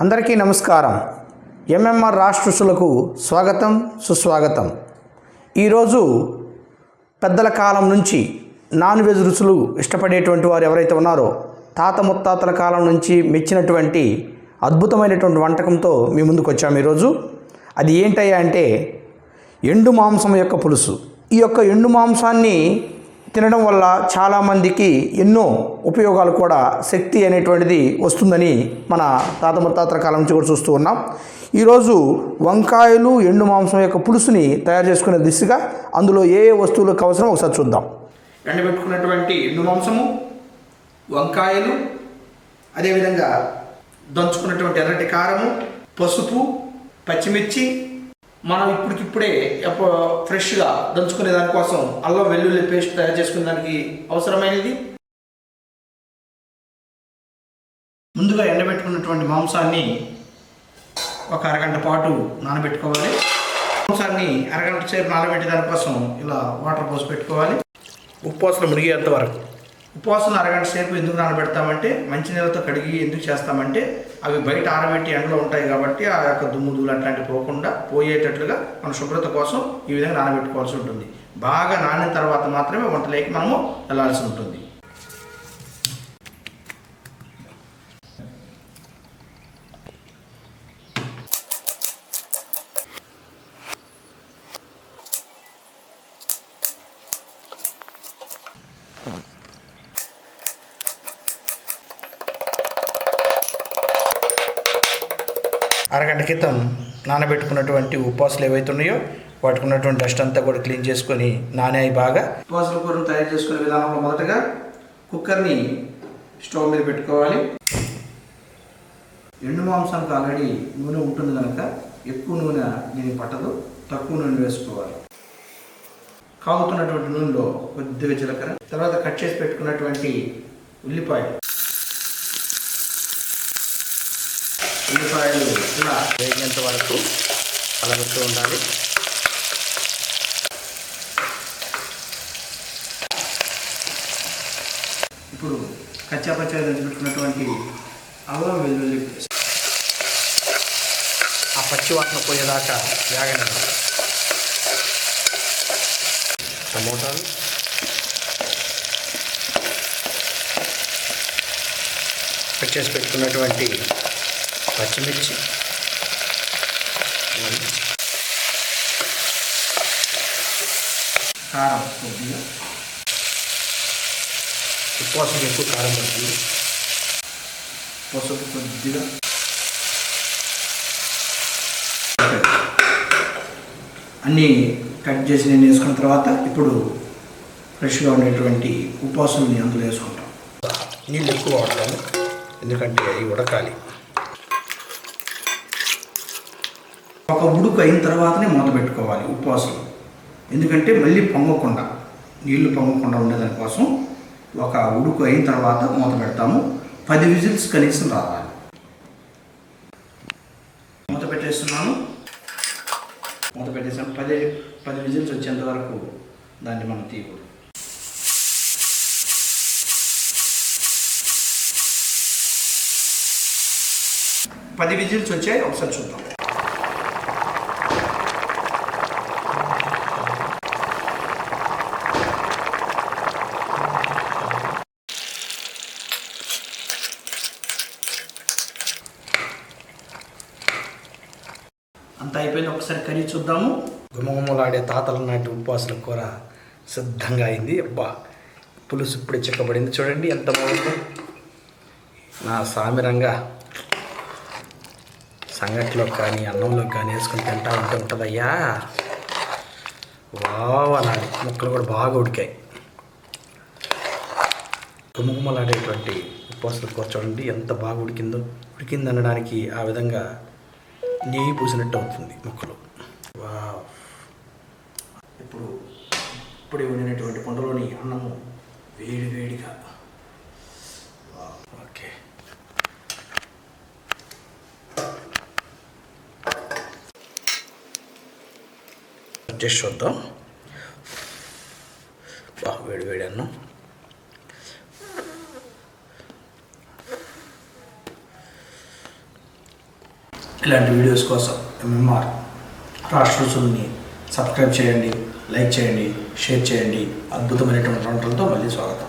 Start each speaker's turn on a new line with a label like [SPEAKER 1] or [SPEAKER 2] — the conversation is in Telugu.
[SPEAKER 1] అందరికీ నమస్కారం. ఎంఎంఆర్ రాష్ట్రులకు స్వాగతం, సుస్వాగతం. ఈరోజు పెద్దల కాలం నుంచి నాన్ వెజ్ రుచులు ఇష్టపడేటువంటి వారు ఎవరైతే ఉన్నారో తాత ముత్తాతల కాలం నుంచి మెచ్చినటువంటి అద్భుతమైనటువంటి వంటకంతో మీ ముందుకు వచ్చాము. ఈరోజు అది ఏంటయ్యా అంటే ఎండు మాంసం యొక్క పులుసు. ఈ యొక్క ఎండు మాంసాన్ని తినడం వల్ల చాలామందికి ఎన్నో ఉపయోగాలు కూడా, శక్తి అనేటువంటిది వస్తుందని మన తాత ముత్తాతల కాలం నుంచి కూడా చూస్తూ ఉన్నాం. ఈరోజు వంకాయలు ఎండు మాంసం యొక్క పులుసుని తయారు చేసుకునే దిశగా అందులో ఏ వస్తువులకు అవసరం ఒకసారి చూద్దాం. ఎండబెట్టుకున్నటువంటి ఎండు మాంసము, వంకాయలు, అదేవిధంగా దంచుకున్నటువంటి ఎర్రటి కారము, పసుపు, పచ్చిమిర్చి, మనం ఇప్పటికిప్పుడే ఫ్రెష్గా దంచుకునే దానికోసం అల్లం వెల్లుల్లి పేస్ట్ తయారు చేసుకునే దానికి అవసరమైనది. ముందుగా ఎండబెట్టుకున్నటువంటి మాంసాన్ని ఒక అరగంట పాటు నానబెట్టుకోవాలి. మాంసాన్ని అరగంట సేపు నానబెట్టే దానికోసం ఇలా వాటర్ పోసి పెట్టుకోవాలి. ఉప్పు మునిగేంత వరకు. ఉపవాసం అరగంట సేపు ఎందుకు నానబెడతామంటే మంచినీళ్ళతో కడిగి ఎందుకు చేస్తామంటే అవి బయట ఆరబెట్టి ఎండలో ఉంటాయి కాబట్టి ఆ యొక్క దుమ్ముదులు అట్లాంటివి పోకుండా పోయేటట్లుగా మన శుభ్రత కోసం ఈ విధంగా నానబెట్టుకోవాల్సి ఉంటుంది. బాగా నానిన తర్వాత మాత్రమే వంటలోకి మనము వెళ్ళాల్సి ఉంటుంది. అరగంట క్రితం నానబెట్టుకున్నటువంటి ఉప్వాసులు ఏవైతే ఉన్నాయో వాటికి ఉన్నటువంటి డస్ట్ అంతా కూడా క్లీన్ చేసుకొని నానాయి బాగా. ఉప్వాసుల కూరను తయారు చేసుకునే విధానంలో మొదటగా కుక్కర్ని స్టవ్ మీద పెట్టుకోవాలి. ఎండు మాంసానికి ఆల్రెడీ నూనె ఉంటుంది కనుక ఎక్కువ నూనె దీనికి పట్టదు, తక్కువ నూనె వేసుకోవాలి. కాగుతున్నటువంటి నూనెలో కొద్దిగా జీలకర్ర, తర్వాత కట్ చేసి పెట్టుకున్నటువంటి ఉల్లిపాయలు ఇలా వేగేంత వరకు కలబెడుతూ ఉండాలి. ఇప్పుడు కచ్చాపచ్చగా దంచి పెట్టుకున్నటువంటి అల్లం వెల్లుల్లి పేస్ట్ ఆ పచ్చి వాసన పోయేదాకా వేగనివ్వాలి. టమోటాలు, కట్ చేసి పెట్టుకున్నటువంటి పచ్చిమిర్చి, కారం కొద్దిగా, ఉపవాసం ఎక్కువ కారం పడుతుంది, పసుపు కొద్దిగా, అన్నీ కట్ చేసి నేను వేసుకున్న తర్వాత ఇప్పుడు ఫ్రెష్గా ఉండేటువంటి ఉపవాసాన్ని అందులో వేసుకుంటాం. నీళ్ళు ఎక్కువ వాడతాను ఎందుకంటే అవి ఉడకాలి. ఒక ఉడుకు అయిన తర్వాతనే మూత పెట్టుకోవాలి ఉపవాసం. ఎందుకంటే మళ్ళీ పొంగకుండా, నీళ్లు పొంగకుండా ఉండేదానికోసం ఒక ఉడుకు అయిన తర్వాత మూత పెడతాము. 10 విజిల్స్ కనీసం రావాలి. మూత పెట్టేస్తున్నాను. మూత పెట్టేసాము. 10 విజిల్స్ వచ్చేంత వరకు దాన్ని మనం తీయకూడదు. పది విజిల్స్ వచ్చాయి, ఒకసారి చూద్దాం. అంతా అయిపోయింది. ఒకసారి కర్రీ చూద్దాము. గుమగుమలాడే తాతల నాటి ఉపవాసాల కూర సిద్ధంగా అయింది. అబ్బా, పులుసు ఇప్పుడే చిక్కబడింది. చూడండి ఎంత బాగుందో. నా సామిరంగా సంగటిలో కానీ అన్నంలో కానీ వేసుకుని తింటా ఉంటే ఉంటుందయ్యా. వావ్ అనాలి. ముక్కలు కూడా బాగా ఉడికాయి. గుమగుమలాడేటువంటి ఉపవాసాల కూర చూడండి ఎంత బాగా ఉడికిందో. ఉడికింది అనడానికి ఆ విధంగా నెయ్యి పూసినట్టు అవుతుంది ముక్కలు. వావ్. ఇప్పుడే వండినటువంటి పండులోని అన్నము వేడిగా. ఓకే, అడ్జస్ట్ చూద్దాం. వేడి అన్నం. ఇలాంటి వీడియోస్ కోసం ఎంఎంఆర్ రాష్ట్ర రుచులని సబ్స్క్రైబ్ చేయండి, లైక్ చేయండి, షేర్ చేయండి. అద్భుతమైనటువంటి వంటలతో మళ్ళీ స్వాగతం.